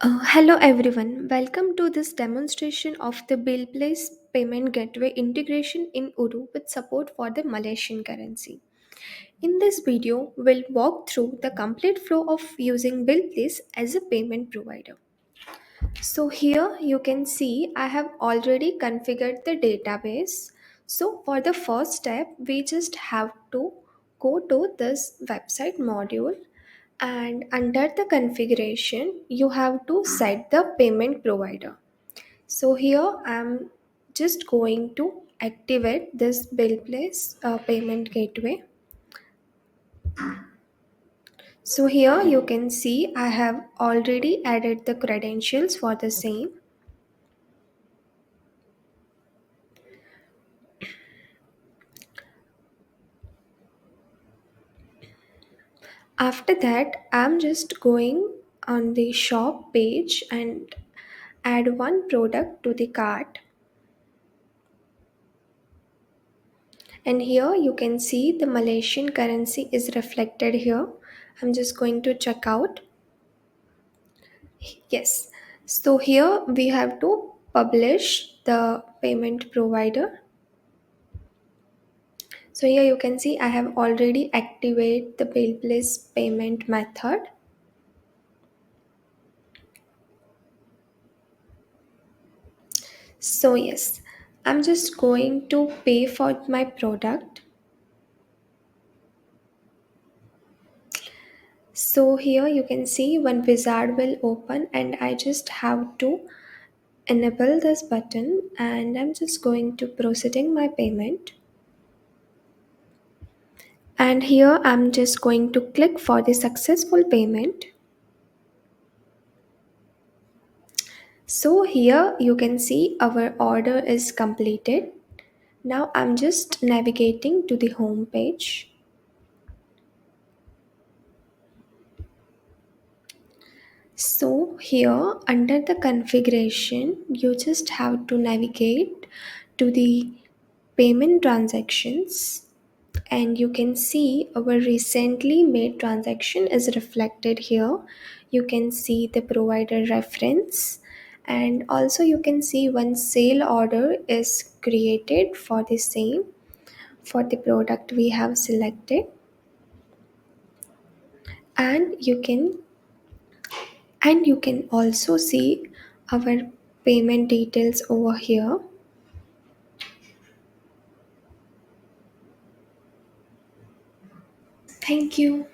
Hello everyone, welcome to this demonstration of the BillPlz payment gateway integration in Odoo with support for the Malaysian currency. In this video, we'll walk through the complete flow of using BillPlz as a payment provider. So here you can see I have already configured the database. So for the first step, we just have to go to this website module, and under the configuration you have to set the payment provider. So here I'm just going to activate this BillPlz payment gateway. So here you can see I have already added the credentials for the same. After that, I'm just going on the shop page and add one product to the cart. And here you can see the Malaysian currency is reflected here. I'm just going to check out. Yes. So here we have to publish the payment provider. So here you can see I have already activated the BillPlz payment method. So yes, I'm just going to pay for my product. So here you can see one wizard will open and I just have to enable this button, and I'm just going to proceeding my payment. And here I'm just going to click for the successful payment. So here you can see our order is completed. Now I'm just navigating to the home page. So here under the configuration, you just have to navigate to the payment transactions, and you can see our recently made transaction is reflected here. You can see the provider reference, and also you can see one sale order is created for the same for the product we have selected. And you can also see our payment details over here. Thank you.